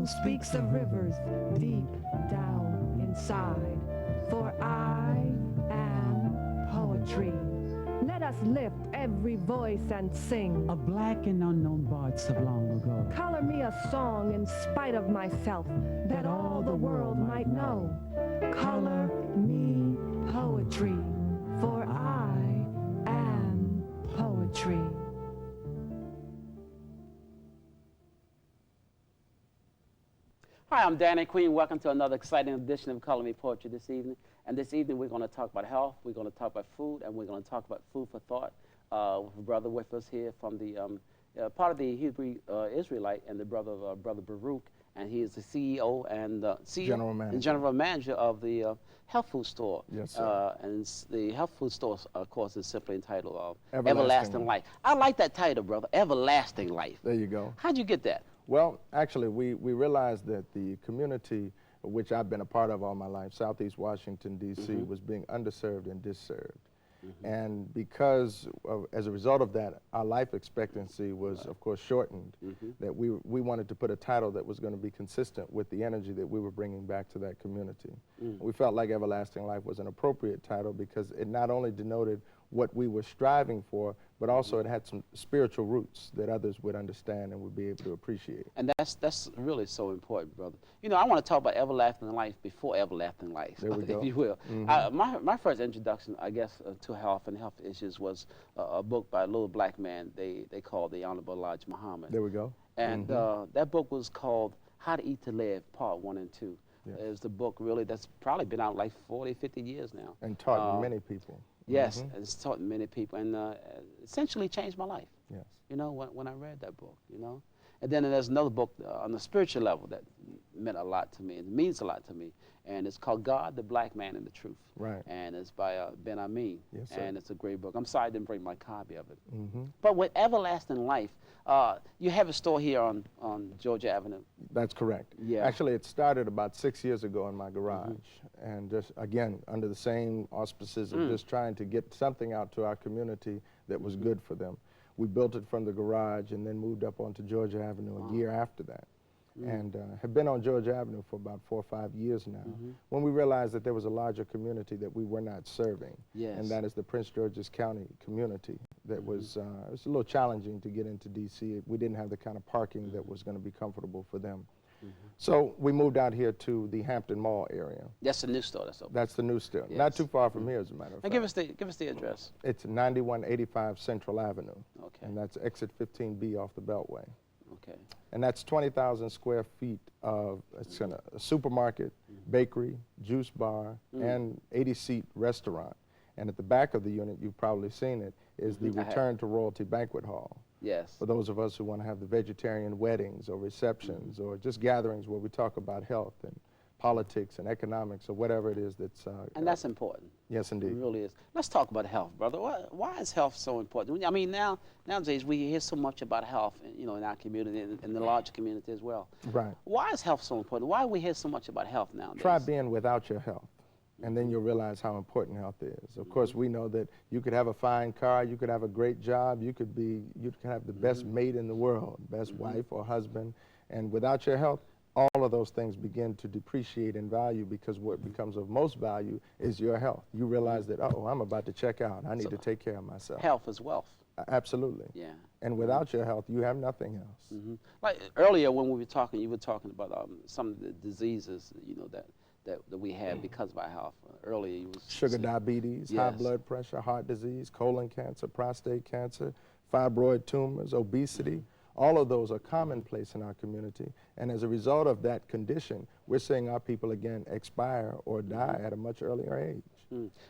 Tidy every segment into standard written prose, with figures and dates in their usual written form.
who speaks of rivers deep down inside. For I am poetry. Let us lift every voice and sing. Of black and unknown bards of long ago. Color me a song in spite of myself, that all the world might know. Color me poetry, for I am poetry. Hi, I'm Danny Queen. Welcome to another exciting edition of Color Me Poetry this evening. And this evening we're going to talk about health, we're going to talk about food, and we're going to talk about food for thought. With a brother with us here from the part of the Hebrew Israelite, and the brother Baruch, and he is the CEO and general manager of the health food store. Yes, sir. And the health food store, of course, is simply entitled Everlasting Life. I like that title, brother, Everlasting Life. There you go. How'd you get that? Well, actually, we realized that the community, which I've been a part of all my life, Southeast Washington, D.C., was being underserved and disserved. And because, as a result of that, our life expectancy was, of course, shortened, that we wanted to put a title that was going to be consistent with the energy that we were bringing back to that community. We felt like Everlasting Life was an appropriate title because it not only denoted what we were striving for, but also it had some spiritual roots that others would understand and would be able to appreciate. And that's really so important, brother. You know, I want to talk about everlasting life before everlasting life, There we go. if you will. My first introduction, I guess, to health and health issues was a book by a little black man they called the Honorable Elijah Muhammad. There we go. And that book was called How to Eat to Live, Part 1 and 2. Yes. It was the book really that's probably been out like 40, 50 years now. And taught many people. Yes, it's taught many people, and essentially changed my life. Yes. You know, when I read that book, you know. And then there's another book on the spiritual level that meant a lot to me. It means a lot to me. And it's called God, the Black Man, and the Truth. Right. And it's by Ben Amin. Yes, sir. And it's a great book. I'm sorry I didn't bring my copy of it. But with Everlasting Life, you have a store here on Georgia Avenue. That's correct. Yeah. Actually, it started about 6 years ago in my garage. And just, again, under the same auspices of just trying to get something out to our community that was good for them. We built it from the garage and then moved up onto Georgia Avenue a year after that. And have been on Georgia Avenue for about 4 or 5 years now, when we realized that there was a larger community that we were not serving, and that is the Prince George's County community. That was, it was a little challenging to get into D.C. We didn't have the kind of parking that was going to be comfortable for them. So we moved out here to the Hampton Mall area. That's the new store that's open. That's the new store. Not too far from here, as a matter of Now fact. give us the address. It's 9185 Central Avenue. Okay. And that's exit 15B off the Beltway. Okay. And that's 20,000 square feet of a supermarket, bakery, juice bar, and 80-seat restaurant. And at the back of the unit, you've probably seen it, is the Return to Royalty Banquet Hall. Yes. For those of us who want to have the vegetarian weddings or receptions or just gatherings where we talk about health and politics and economics or whatever it is that's... and that's important. Yes, indeed. It really is. Let's talk about health, brother. Why is health so important? I mean, nowadays we hear so much about health, you know, in our community and in the larger community as well. Right. Why is health so important? Why do we hear so much about health nowadays? Try being without your health, and then you'll realize how important health is. Of course, we know that you could have a fine car, you could have a great job, you could have the best mate in the world, best wife or husband, and without your health, all of those things begin to depreciate in value because what becomes of most value is your health. You realize that, oh, I'm about to check out. I need to take care of myself. Health is wealth. Absolutely. Yeah. And without your health, you have nothing else. Like earlier when we were talking, you were talking about some of the diseases, you know, that we have because of our health. Earlier you was Sugar diabetes, high blood pressure, heart disease, colon cancer, prostate cancer, fibroid tumors, obesity. All of those are commonplace in our community, and as a result of that condition, we're seeing our people again expire or die at a much earlier age.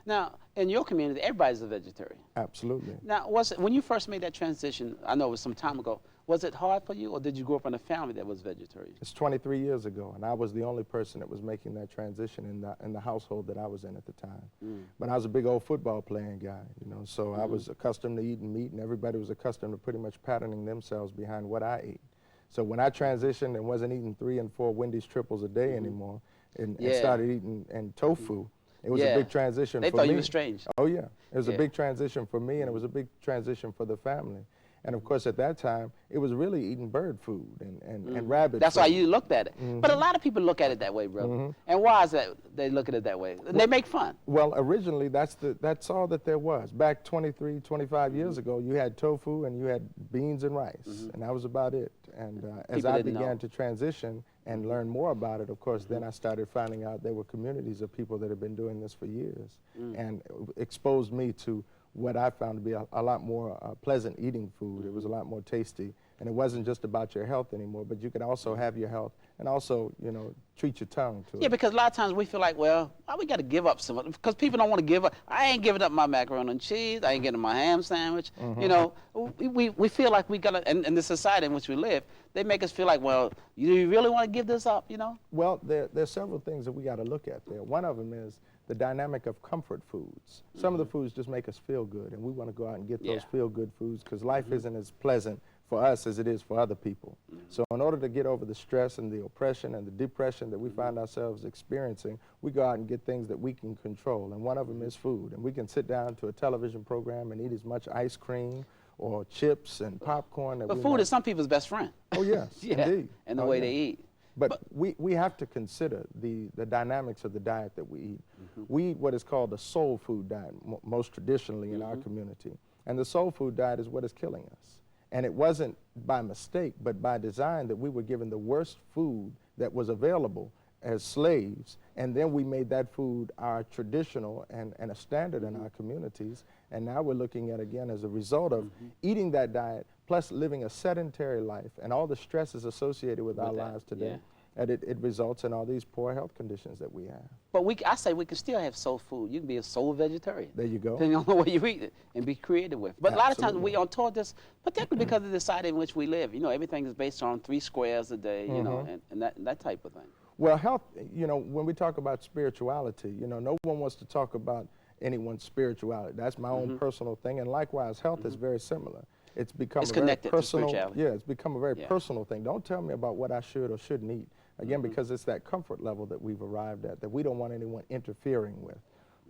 Now, in your community, everybody's a vegetarian. Absolutely. Now, when you first made that transition, I know it was some time ago, was it hard for you, or did you grow up in a family that was vegetarian? It's 23 years ago, and I was the only person that was making that transition in the household that I was in at the time. But I was a big old football playing guy, you know, so I was accustomed to eating meat, and everybody was accustomed to pretty much patterning themselves behind what I ate. So when I transitioned and wasn't eating 3 and 4 Wendy's triples a day anymore, and started eating tofu, it was a big transition for me. They thought you were strange. Oh, yeah. It was a big transition for me, and it was a big transition for the family. And of course, at that time, it was really eating bird food and rabbit That's food. why you looked at it. But a lot of people look at it that way, brother. And why is that they look at it that way? They make fun. Well, originally, that's all that there was. Back 23, 25 years ago, you had tofu and you had beans and rice, and that was about it. And as People I didn't began know. to transition and learn more about it, of course, then I started finding out there were communities of people that have been doing this for years, and exposed me to what I found to be a lot more pleasant eating food. It was a lot more tasty, and it wasn't just about your health anymore, but you could also have your health and also, you know, treat your tongue to it. Yeah, because a lot of times we feel like, well, why we got to give up some, because people don't want to give up. I ain't giving up my macaroni and cheese. I ain't getting my ham sandwich. You know, we feel like we got to, and the society in which we live, they make us feel like, well, you really want to give this up, you know? Well, there's several things that we got to look at there. One of them is the dynamic of comfort foods. Some of the foods just make us feel good, and we want to go out and get those feel-good foods because life isn't as pleasant for us as it is for other people. So in order to get over the stress and the oppression and the depression that we find ourselves experiencing, we go out and get things that we can control, and one of them is food. And we can sit down to a television program and eat as much ice cream or chips and popcorn that But we food might. is some people's best friend. Oh, yes, indeed. And the Oh, way yeah. they eat. But we have to consider the dynamics of the diet that we eat. We eat what is called the soul food diet, most traditionally in our community. And the soul food diet is what is killing us. And it wasn't by mistake, but by design that we were given the worst food that was available as slaves, and then we made that food our traditional and a standard in our communities. And now we're looking at, again, as a result of eating that diet, plus living a sedentary life and all the stresses associated with our lives today, and it results in all these poor health conditions that we have. But I say we can still have soul food. You can be a soul vegetarian. There you go. Depending on the way you eat it and be creative with. But a lot of times Absolutely. we are taught this, particularly because of the society in which we live. You know, everything is based on 3 squares a day, you know, and that type of thing. Well, health, you know, when we talk about spirituality, you know, no one wants to talk about anyone's spirituality. That's my own personal thing, and likewise, health is very similar. It's become It's a very connected to personal, spirituality. yeah, it's become a very personal thing. Don't tell me about what I should or shouldn't eat. Again, because it's that comfort level that we've arrived at that we don't want anyone interfering with.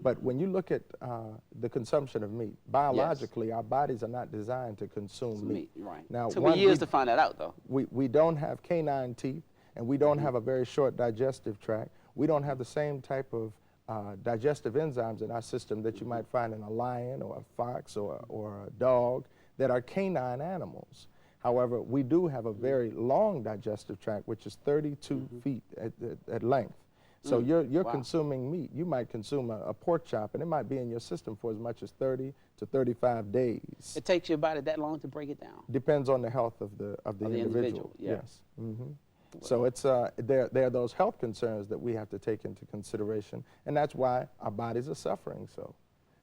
But when you look at the consumption of meat, biologically, our bodies are not designed to consume meat. Right. Now, Took me years to find that out, though. we don't have canine teeth, and we don't have a very short digestive tract. We don't have the same type of digestive enzymes in our system that you might find in a lion or a fox or a dog that are canine animals. However, we do have a very long digestive tract, which is 32 feet at length. So you're consuming meat. You might consume a pork chop, and it might be in your system for as much as 30 to 35 days. It takes your body that long to break it down. Depends on the health of the individual. Yeah. Yes. So it's there are those health concerns that we have to take into consideration, and that's why our bodies are suffering so.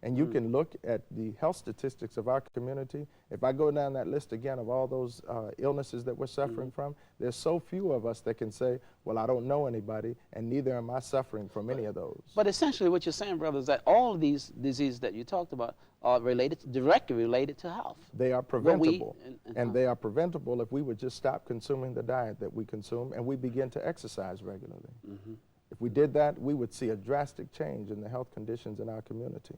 And you can look at the health statistics of our community. If I go down that list again of all those illnesses that we're suffering from, there's so few of us that can say, well, I don't know anybody, and neither am I suffering from any of those. But essentially what you're saying, brother, is that all of these diseases that you talked about are directly related to health. They are preventable, and and they are preventable if we would just stop consuming the diet that we consume and we begin to exercise regularly. If we did that, we would see a drastic change in the health conditions in our community.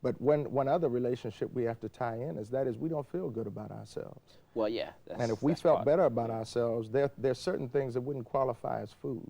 But one other relationship we have to tie in is we don't feel good about ourselves. Well, yeah. And if we felt better about ourselves, there's certain things that wouldn't qualify as food.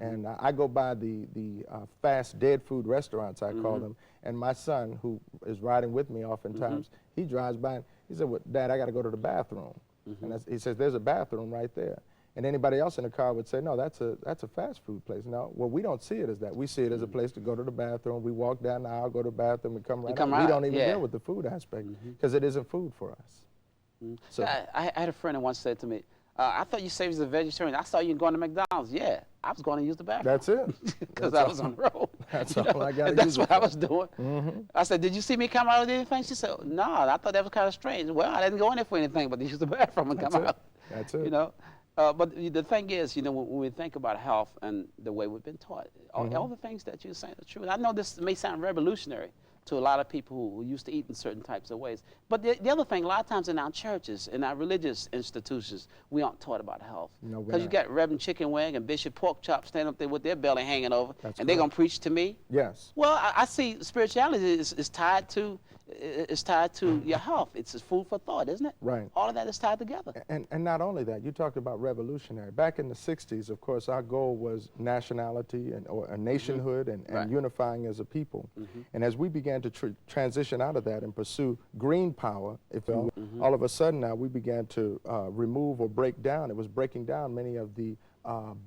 And I go by the fast dead food restaurants, I call them, and my son, who is riding with me oftentimes, he drives by and he said, well, Dad, I got to go to the bathroom. And he says, there's a bathroom right there. And anybody else in the car would say, no, that's a fast food place. No, well, we don't see it as that. We see it as a place to go to the bathroom. We walk down the aisle, go to the bathroom, and come right out. We don't even deal with the food aspect because it isn't food for us. So I had a friend that once said to me, I thought you said you was a vegetarian. I saw you going to McDonald's. Yeah, I was going to use the bathroom. that's it. Because I was on the road. That's You all know, I got to and that's use it what I for. was doing. I said, did you see me come out with anything? She said, no, I thought that was kind of strange. Well, I didn't go in there for anything but to use the bathroom and come out. That's it. You know? But the thing is, you know, when we think about health and the way we've been taught, all the things that you're saying are true. And I know this may sound revolutionary to a lot of people who used to eat in certain types of ways. But the other thing, a lot of times in our churches, in our religious institutions, we aren't taught about health. No, we're Because you not. got Reverend Chicken Wing and Bishop Pork Chop standing up there with their belly hanging over, That's and they're going correct. to preach to me. Yes. Well, I see spirituality is tied to it's tied to your health. It's food for thought, isn't it? Right. All of that is tied together. And not only that, you talked about revolutionary. Back in the 60s, of course, our goal was nationality or a nationhood and Right. unifying as a people. And as we began to transition out of that and pursue green power, if you will, all of a sudden now we began to remove or break down. It was breaking down many of the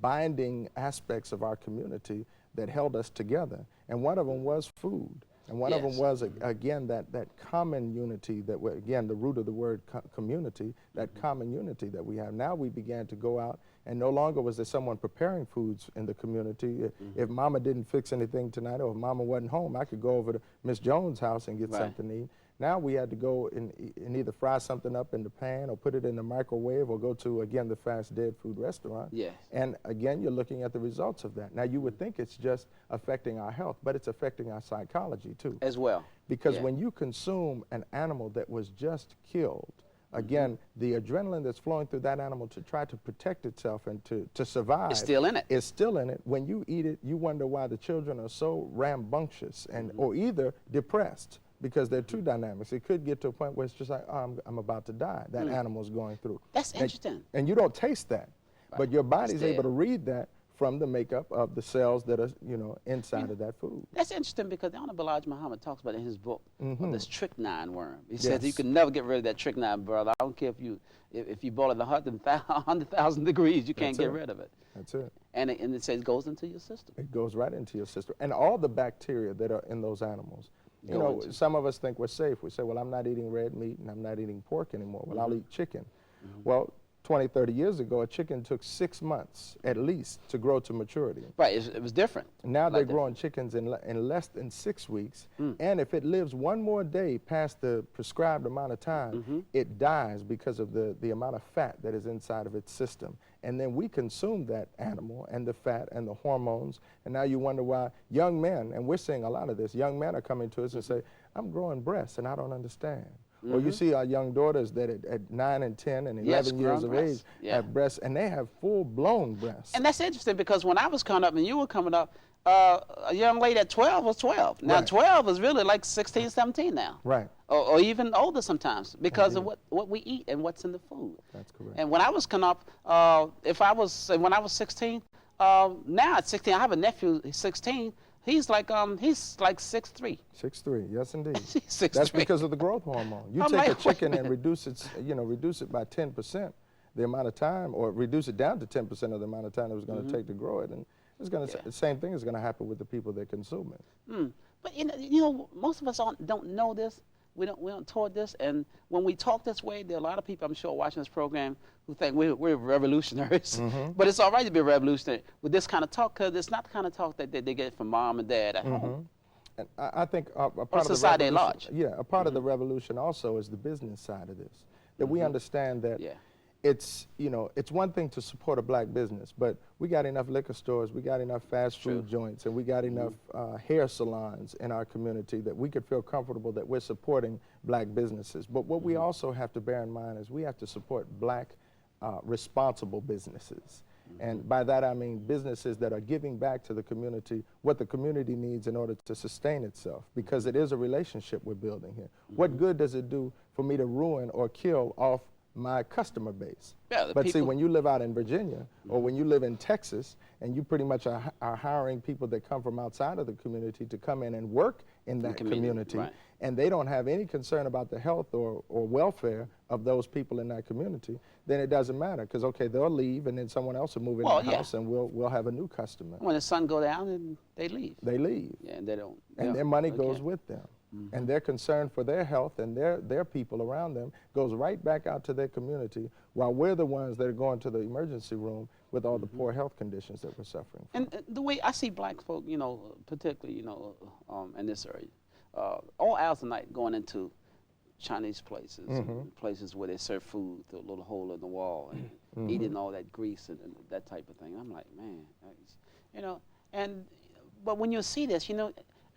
binding aspects of our community that held us together. And one of them was food. And one of them was, again, that common unity that, again, the root of the word community, that common unity that we have. Now we began to go out, and no longer was there someone preparing foods in the community. If Mama didn't fix anything tonight, or if Mama wasn't home, I could go over to Miss Jones' house and get something to eat. Now we had to go and either fry something up in the pan or put it in the microwave or go to, again, the fast dead food restaurant. Yes. And again, you're looking at the results of that. Now you would think it's just affecting our health, but it's affecting our psychology too. As well. Because when you consume an animal that was just killed, again, the adrenaline that's flowing through that animal to try to protect itself and to survive. It's still in it. It's still in it. When you eat it, you wonder why the children are so rambunctious and or either depressed, because they're two dynamics. It could get to a point where it's just like, oh, I'm about to die. That animal's going through. That's interesting. And you don't taste that, but your body's dead. able to read that from the makeup of the cells that are, inside of that food. That's interesting because the Honorable Elijah Muhammad talks about it in his book, this strychnine worm. He says Yes. you can never get rid of that strychnine, brother. I don't care if you boil it 100,000 degrees, you can't get rid of it. That's it. And it says it goes into your system. It goes right into your system. And all the bacteria that are in those animals. Some of us think we're safe. We say, well, I'm not eating red meat and I'm not eating pork anymore. Well, I'll eat chicken. Well, 20, 30 years ago, a chicken took 6 months at least to grow to maturity. Right, it was different. Now they're growing chickens in less than 6 weeks. And if it lives one more day past the prescribed amount of time, it dies because of the amount of fat that is inside of its system. And then we consume that animal and the fat and the hormones. And now you wonder why young men, and we're seeing a lot of this, young men are coming to us and say, I'm growing breasts and I don't understand. Or you see our young daughters that at 9 and 10 and 11 years of age have breasts, and they have full-blown breasts. And that's interesting because when I was coming up and you were coming up, a young lady at 12 was 12. Now 12 is really like 16, 17 now. Right. Or even older sometimes because of what we eat and what's in the food. That's correct. And when I was coming up, when I was 16, now at 16, I have a nephew, he's 16. He's like 6'3". 6'3", yes indeed. 6'3". That's because of the growth hormone. You I'm take like, a chicken and reduce it by 10%, the amount of time, or reduce it down to 10% of the amount of time it was going to take to grow it, and it's going to the same thing is going to happen with the people that consume it. But most of us don't know this. We don't taught this, and when we talk this way, there are a lot of people I'm sure watching this program who think we're revolutionaries. But it's all right to be revolutionary with this kind of talk because it's not the kind of talk that they get from mom and dad at home. And I think a part of society the at large. Yeah, a part of the revolution also is the business side of this. That we understand that it's one thing to support a black business, but we got enough liquor stores, we got enough fast food joints, and we got enough hair salons in our community that we could feel comfortable that we're supporting black businesses. But what we also have to bear in mind is we have to support black responsible businesses. And by that I mean businesses that are giving back to the community what the community needs in order to sustain itself, because it is a relationship we're building here. What good does it do for me to ruin or kill off my customer base? But see, when you live out in Virginia or when you live in Texas and you pretty much are hiring people that come from outside of the community to come in and work in that community, and they don't have any concern about the health or welfare of those people in that community, then it doesn't matter because, okay, they'll leave and then someone else will move in the house and we'll have a new customer. When the sun go down, then they leave. They leave. Yeah, and they don't. And their money goes with them. And their concern for their health and their people around them goes right back out to their community, while we're the ones that are going to the emergency room with all the poor health conditions that we're suffering from. And the way I see black folk, particularly, in this area, all hours of the night going into Chinese places, and places where they serve food through a little hole in the wall, and eating all that grease and that type of thing. I'm like, man, but when you see this,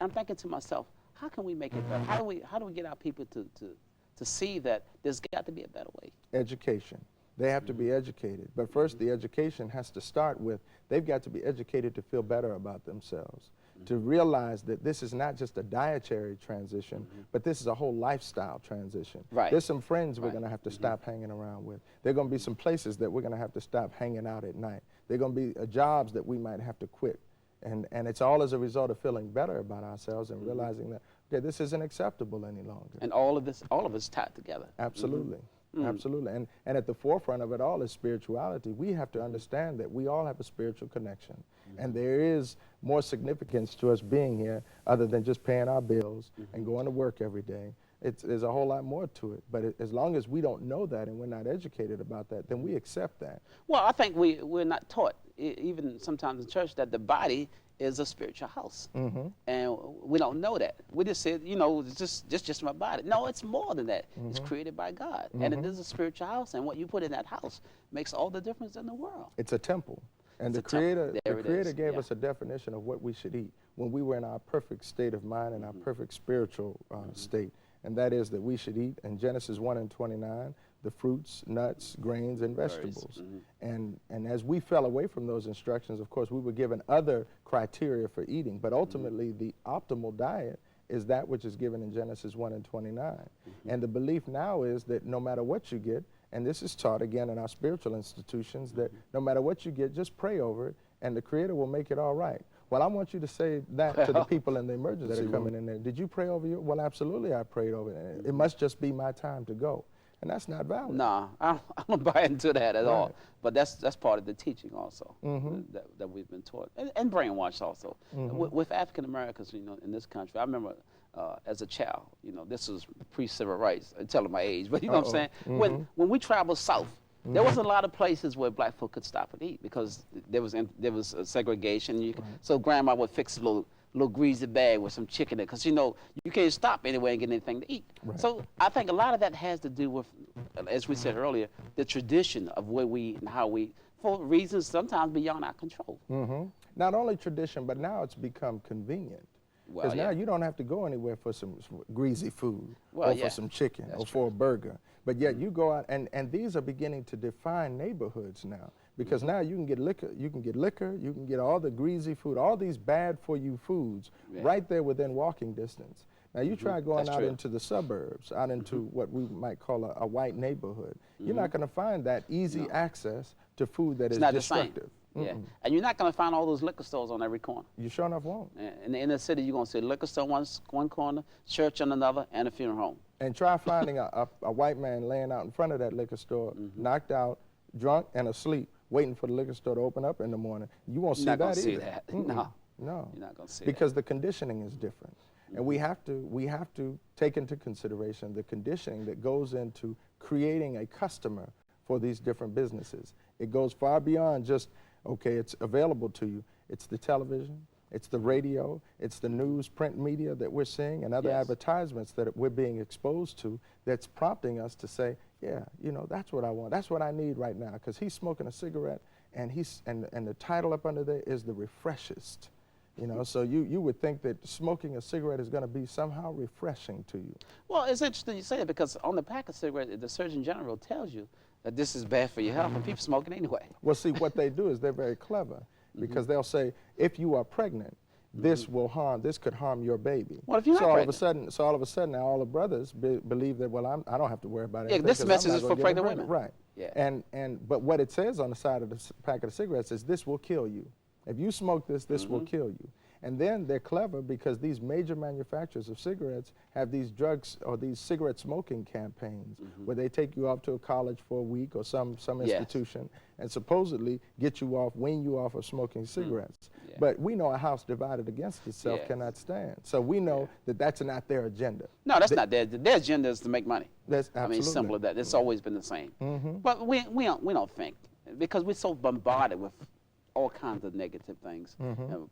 I'm thinking to myself, how can we make it better? How do we get our people to see that there's got to be a better way? Education. They have to be educated. But first, the education has to start with, they've got to be educated to feel better about themselves. to realize that this is not just a dietary transition, but this is a whole lifestyle transition. Right. There's some friends we're going to have to stop hanging around with. There are going to be some places that we're going to have to stop hanging out at night. There are going to be jobs that we might have to quit. And it's all as a result of feeling better about ourselves and realizing that, okay, this isn't acceptable any longer. And all of it's tied together. Absolutely. Absolutely. And at the forefront of it all is spirituality. We have to understand that we all have a spiritual connection. And there is more significance to us being here other than just paying our bills and going to work every day. There's a whole lot more to it. But as long as we don't know that and we're not educated about that, then we accept that. Well, I think we're not taught, even sometimes in church, that the body is a spiritual house. And we don't know that. We just said, you know, it's just my body. No, it's more than that. It's created by God. And it is a spiritual house. And what you put in that house makes all the difference in the world. It's a temple. And the Creator gave us a definition of what we should eat when we were in our perfect state of mind and our perfect spiritual state. And that is that we should eat, in Genesis 1:29, the fruits, nuts, grains, and vegetables. And as we fell away from those instructions, of course, we were given other criteria for eating. But ultimately, the optimal diet is that which is given in Genesis 1:29. And the belief now is that no matter what you get, and this is taught again in our spiritual institutions, that no matter what you get, just pray over it, and the Creator will make it all right. Well, I want you to say that to the people in the emergency that are coming in there. Did you pray over you? Well, absolutely, I prayed over it. It must just be my time to go. And that's not valid. No, I don't buy into that at all. But that's part of the teaching also that we've been taught, and brainwashed also. With African Americans, you know, in this country, I remember as a child, you know, this was pre-civil rights. I'm telling my age, but you know what I'm saying. When we traveled south, there wasn't a lot of places where black folk could stop and eat because there was segregation. So grandma would fix a little greasy bag with some chicken in it, because you know you can't stop anywhere and get anything to eat. So I think a lot of that has to do with, as we said earlier, the tradition of where we eat and how we, for reasons sometimes beyond our control. Not only tradition, but now it's become convenient. Because now you don't have to go anywhere for some greasy food or for some chicken or for a burger. But yet you go out, and these are beginning to define neighborhoods now. Because now you can get liquor, you can get all the greasy food, all these bad for you foods right there within walking distance. Now you try going out into the suburbs, out into what we might call a white neighborhood. You're not going to find that easy access to food that is destructive. Yeah, and you're not going to find all those liquor stores on every corner. You sure enough won't. In the inner city, you're going to see a liquor store one corner, church on another, and a funeral home. And try finding a white man laying out in front of that liquor store, knocked out, drunk, and asleep, waiting for the liquor store to open up in the morning. You won't see that either. You're not going to see that. No. You're not going to see because the conditioning is different. And we have to take into consideration the conditioning that goes into creating a customer for these different businesses. It goes far beyond just, okay, it's available to you. It's the television, it's the radio, it's the news, print media that we're seeing, and other advertisements that we're being exposed to that's prompting us to say, yeah, you know, that's what I want. That's what I need right now, because he's smoking a cigarette, and the title up under there is the refreshest. You know, so you would think that smoking a cigarette is going to be somehow refreshing to you. Well, it's interesting you say that, because on the pack of cigarettes, the Surgeon General tells you that this is bad for your health, and people smoke it anyway. Well, see, what they do is they're very clever, because they'll say, if you are pregnant, this could harm your baby. Well, if you're not pregnant. So all of a sudden, now all the brothers believe that, well, I don't have to worry about it. Yeah, this message is for pregnant women. Right. Yeah. But what it says on the side of the packet of cigarettes is, this will kill you. If you smoke this, this will kill you. And then they're clever, because these major manufacturers of cigarettes have these drugs or these cigarette smoking campaigns where they take you off to a college for a week or some institution and supposedly get you off, wean you off of smoking cigarettes. But we know a house divided against itself cannot stand. So we know that that's not their agenda. No, that's not their agenda is to make money. That's absolutely. I mean, simple as that. It's always been the same. But we don't think, because we're so bombarded with all kinds of negative things,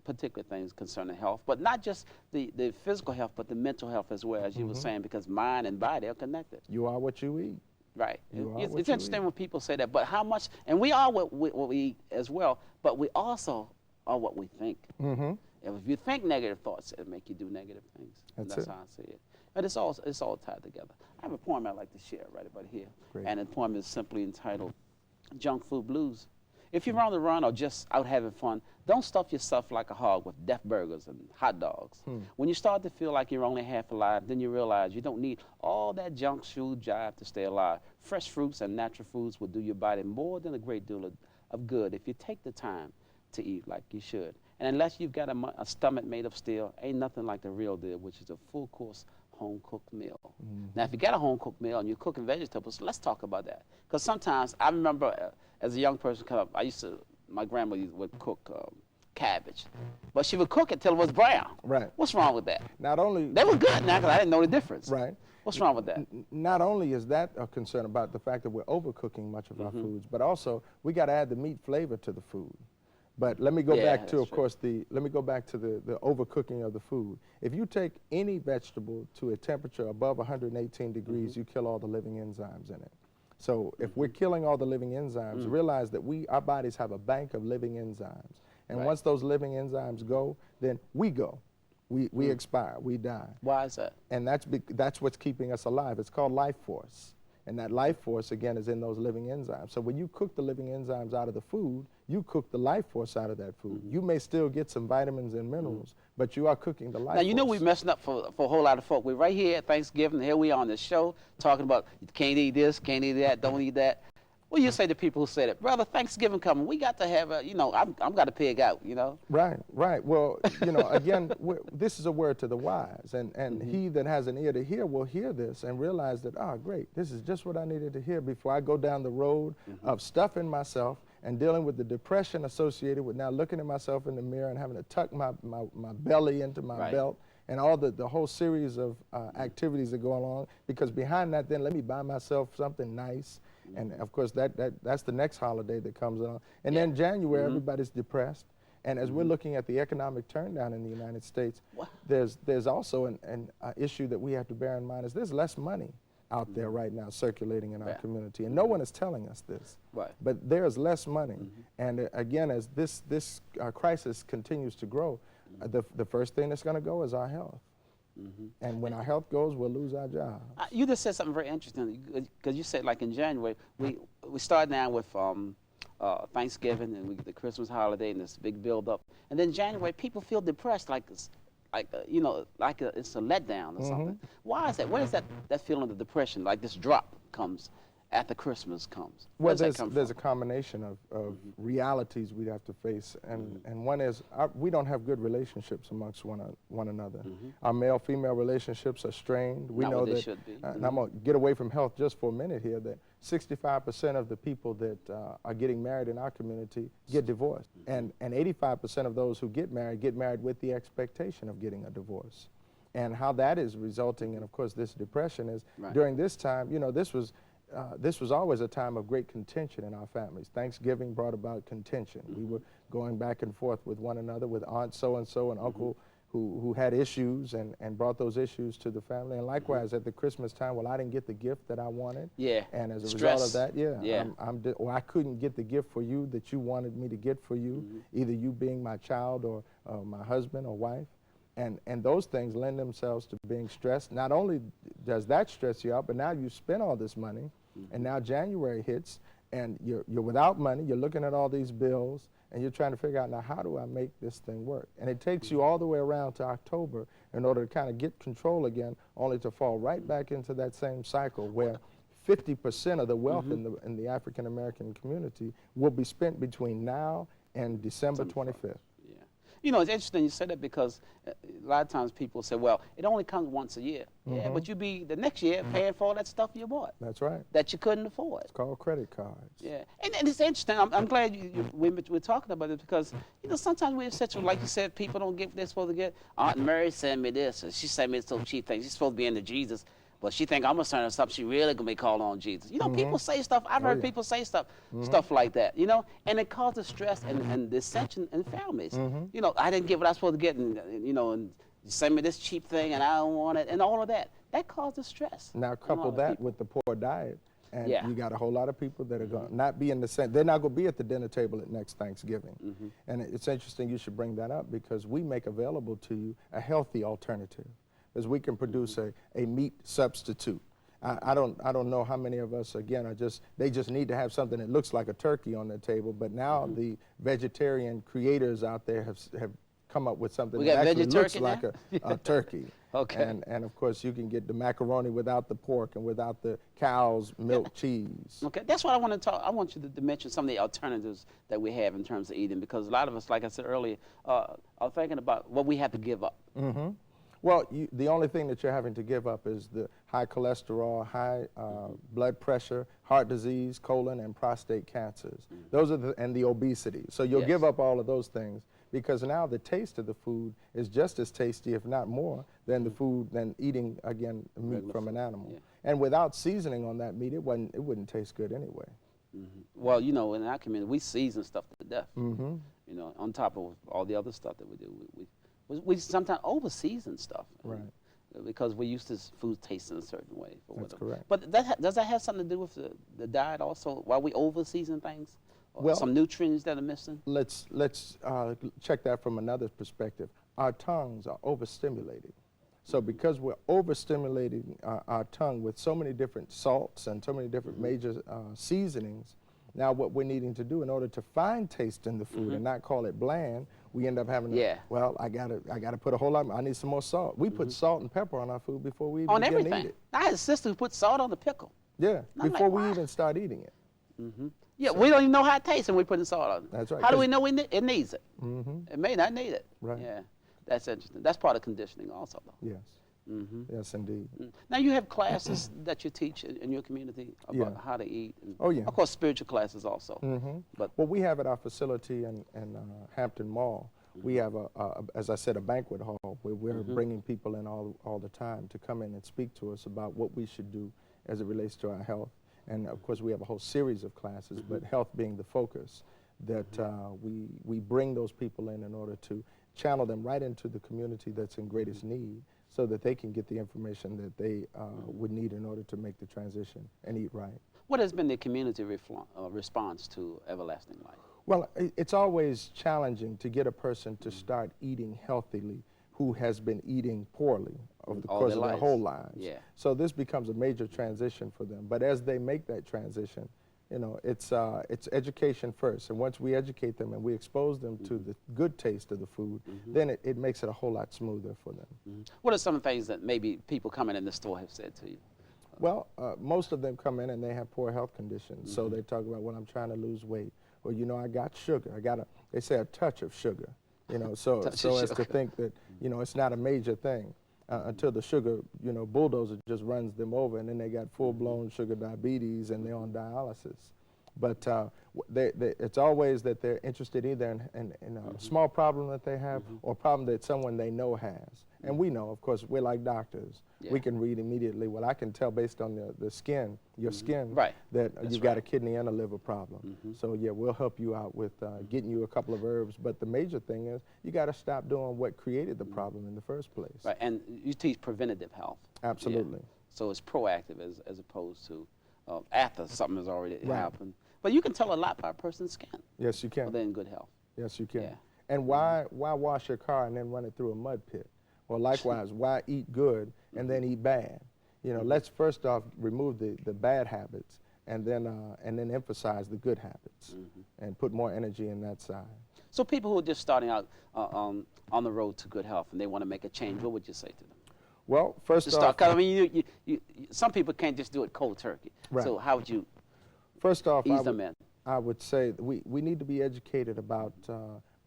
particular things concerning health, but not just the physical health, but the mental health as well, as you were saying, because mind and body are connected. You are what you eat. Right. It's interesting when people say that, but how much, and we are what we eat as well, but we also are what we think. If you think negative thoughts, it'll make you do negative things. That's how I see it. But it's all tied together. I have a poem I'd like to share right about here. Great. And the poem is simply entitled Junk Food Blues. If you're on the run or just out having fun, don't stuff yourself like a hog with death burgers and hot dogs. When you start to feel like you're only half alive, then you realize you don't need all that junk food jive to stay alive. Fresh fruits and natural foods will do your body more than a great deal of good if you take the time to eat like you should. And unless you've got a stomach made of steel, ain't nothing like the real deal, which is a full-course home-cooked meal. Now, if you got a home-cooked meal and you're cooking vegetables, let's talk about that. Because sometimes, I remember as a young person come up, my grandma would cook cabbage. But she would cook it till it was brown. Right. What's wrong with that? Not only... They were good now because I didn't know the difference. Right. What's wrong with that? Not only is that a concern about the fact that we're overcooking much of our foods, but also we got to add the meat flavor to the food. But let me go back to, of course, let me go back to the overcooking of the food. If you take any vegetable to a temperature above 118 degrees, you kill all the living enzymes in it. So if we're killing all the living enzymes, realize that our bodies have a bank of living enzymes. And once those living enzymes go, then we go. We expire, we die. Why is that? And that's what's keeping us alive. It's called life force. And that life force, again, is in those living enzymes. So when you cook the living enzymes out of the food, you cook the life force out of that food. You may still get some vitamins and minerals, but you are cooking the life force. Now, you know we're messing up for a whole lot of folk. We're right here at Thanksgiving. Here we are on the show talking about you can't eat this, can't eat that, don't eat that. What do you say to people who say that? Brother, Thanksgiving coming, we got to have I'm got to pig out, Right, right. Well, again, this is a word to the wise. And he that has an ear to hear will hear this and realize that, great, this is just what I needed to hear before I go down the road of stuffing myself and dealing with the depression associated with now looking at myself in the mirror and having to tuck my belly into my belt and all the whole series of activities that go along. Because behind that, then let me buy myself something nice. And of course, that's the next holiday that comes along. And then January, everybody's depressed. And as we're looking at the economic turndown in the United States, there's also an issue that we have to bear in mind is there's less money out there right now circulating in our community. And no one is telling us this. Right. But there's less money. And again, as this crisis continues to grow, the first thing that's going to go is our health. And when our health goes, we'll lose our job. You just said something very interesting because you said like in January, we start now with Thanksgiving and we get the Christmas holiday and this big build up. And then January, people feel depressed like it's a letdown or something. Why is that? What is that feeling of depression, like this drop comes after Christmas comes? Well, there's a combination of realities we have to face, and one is we don't have good relationships amongst one another. Our male-female relationships are strained. We know that, and I'm going to get away from health just for a minute here, that 65% of the people that are getting married in our community get divorced, and 85% of those who get married with the expectation of getting a divorce. And how that is resulting in, of course, this depression is during this time, this was always a time of great contention in our families. Thanksgiving brought about contention. We were going back and forth with one another, with Aunt so-and-so and Uncle who had issues and brought those issues to the family. And likewise, at the Christmas time, well, I didn't get the gift that I wanted. Yeah. And as a result of that, or I couldn't get the gift for you that you wanted me to get for you, either you being my child or my husband or wife. And those things lend themselves to being stressed. Not only does that stress you out, but now you spend all this money, and now January hits, and you're without money, you're looking at all these bills, and you're trying to figure out, now, how do I make this thing work? And it takes you all the way around to October in order to kind of get control again, only to fall right back into that same cycle where 50% of the wealth in the African-American community will be spent between now and December 25th. You know, it's interesting you say that because a lot of times people say, well, it only comes once a year. Yeah, but you be the next year paying for all that stuff you bought. That's right. That you couldn't afford. It's called credit cards. Yeah, and it's interesting. I'm glad we're talking about it because, sometimes we're in such a, like you said, people don't get what they're supposed to get. Aunt Mary sent me this, and she sent me some cheap things. She's supposed to be into Jesus. But she think I'm gonna send her something. She really gonna be calling on Jesus. People say stuff. I've heard people say stuff like that. And it causes stress and dissension in families. I didn't get what I was supposed to get, and and you send me this cheap thing, and I don't want it, and all of that. That causes stress. Now couple that with the poor diet, and you got a whole lot of people that are going to not be in the same. They're not going to be at the dinner table at next Thanksgiving. And it's interesting you should bring that up because we make available to you a healthy alternative. As we can produce a meat substitute. I don't know how many of us, again, they just need to have something that looks like a turkey on their table. But now the vegetarian creators out there have come up with something We that got actually looks vegetarian like now? a turkey. Okay. And of course, you can get the macaroni without the pork and without the cow's milk cheese. Okay, that's what I want to talk. I want you to mention some of the alternatives that we have in terms of eating, because a lot of us, like I said earlier, are thinking about what we have to give up. Well, the only thing that you're having to give up is the high cholesterol, high blood pressure, heart disease, colon, and prostate cancers. Those are and the obesity. So you'll give up all of those things, because now the taste of the food is just as tasty, if not more, than the food, than eating, again, meat Regular from an food, animal. yeah. And without seasoning on that meat, it wouldn't taste good anyway. Well, you know, in our community, we season stuff to death. You know, on top of all the other stuff that we do, we sometimes over season stuff. Right. Because we're used to food tasting a certain way. That's correct. But does that have something to do with the diet also? Why we over season things? Or Well, some nutrients that are missing? Let's check that from another perspective. Our tongues are overstimulated. So because we're overstimulating our tongue with so many different salts and so many different major seasonings, now what we're needing to do in order to find taste in the food and not call it bland, we end up having to, well, I gotta put a whole lot, I need some more salt. We put salt and pepper on our food before we even On begin to everything. eat it. I had a sister who put salt on the pickle. Yeah, I'm before like, we why? even start eating it. Yeah, we don't even know how it tastes, and we're putting salt on it. That's right, How do 'cause- we know it needs it? It may not need it. Right. Yeah, that's interesting. That's part of conditioning also, though. Yes. Yes, indeed. Now, you have classes that you teach in your community about how to eat. And Oh, yeah. Of course, spiritual classes also. But Well, we have at our facility in Hampton Mall, we have, as I said, a banquet hall where we're bringing people in all the time to come in and speak to us about what we should do as it relates to our health. And of course, we have a whole series of classes, but health being the focus, that we bring those people in order to channel them right into the community that's in greatest need, so that they can get the information that they would need in order to make the transition and eat right. what has been the community response to Everlasting Life? Well, it's always challenging to get a person to start eating healthily who has been eating poorly over the All course their of their lives. whole lives. Yeah. So this becomes a major transition for them. But as they make that transition, you know, it's education first. And once we educate them and we expose them to the good taste of the food, then it makes it a whole lot smoother for them. What are some of the things that maybe people coming in the store have said to you? Well, most of them come in and they have poor health conditions. So they talk about, well, I'm trying to lose weight. Or, you know, I got sugar. They say a touch of sugar. You know, so as to think that, you know, it's not a major thing until the sugar, you know, bulldozer just runs them over, and then they got full-blown sugar diabetes and they're on dialysis. But it's always that they're interested either in a small problem that they have or a problem that someone they know has. And we know, of course, we're like doctors. Yeah. We can read immediately. Well, I can tell based on the skin, your skin, Right. that That's you've got right. a kidney and a liver problem. So, yeah, we'll help you out with getting you a couple of herbs. But the major thing is you got to stop doing what created the problem in the first place. Right, and you teach preventative health. Absolutely. Yeah. So it's proactive as opposed to after something has already Right. happened. But you can tell a lot by a person's skin. Yes, you Well, can. they're in good health. Yes, you can. Yeah. And why wash your car and then run it through a mud pit? Well, likewise, why eat good and then eat bad? You know, let's first off remove the bad habits and then emphasize the good habits and put more energy in that side. So people who are just starting out on the road to good health and they want to make a change, what would you say to them? Well, first To start, off, 'cause I mean, some people can't just do it cold turkey. Right. So how would you first off, ease them in? I would say that we need to be educated about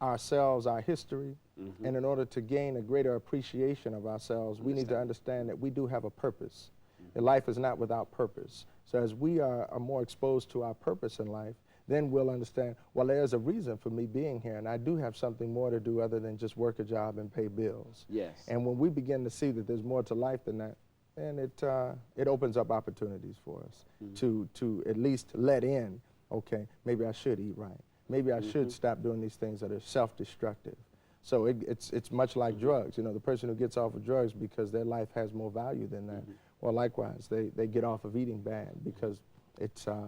ourselves, our history, and in order to gain a greater appreciation of ourselves, we need to understand that we do have a purpose. And life is not without purpose. So as we are more exposed to our purpose in life, then we'll understand, well, there's a reason for me being here, and I do have something more to do other than just work a job and pay bills. Yes. And when we begin to see that there's more to life than that, then it opens up opportunities for us to at least let in, okay, maybe I should eat right. Maybe I should stop doing these things that are self-destructive. So it's much like drugs. You know, the person who gets off of drugs because their life has more value than that. Well, likewise, they get off of eating bad because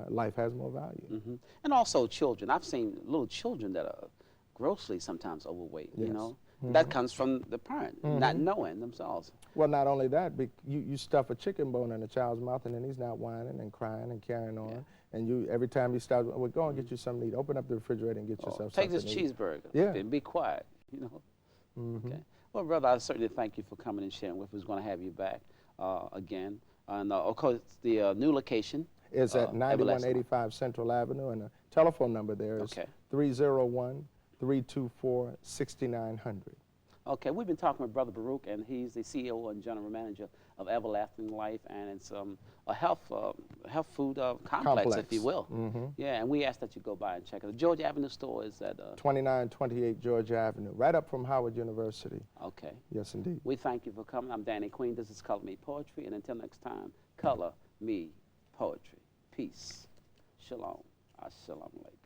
life has more value. And also children. I've seen little children that are grossly sometimes overweight, you Yes. know. That comes from the parent not knowing themselves. Well, not only that, you stuff a chicken bone in a child's mouth, and then he's not whining and crying and carrying on. And you, every time he starts, well, go and get you something to eat. Open up the refrigerator and get yourself Take something this to eat. cheeseburger Yeah. and be quiet, you know. Okay. Well, brother, I certainly thank you for coming and sharing with us. We're going to have you back again. And of course, the new location It's at 9185 Central Avenue, and the telephone number there is 301-324-6900. Okay, we've been talking with Brother Baruch, and he's the CEO and General Manager of Everlasting Life, and it's a health food complex, if you will. Yeah, and we ask that you go by and check it. The George Avenue store is at 2928 George Avenue, right up from Howard University. Okay. Yes, indeed. We thank you for coming. I'm Danny Queen. This is Color Me Poetry, and until next time, color me poetry. Peace. Shalom. Assalamu alaikum.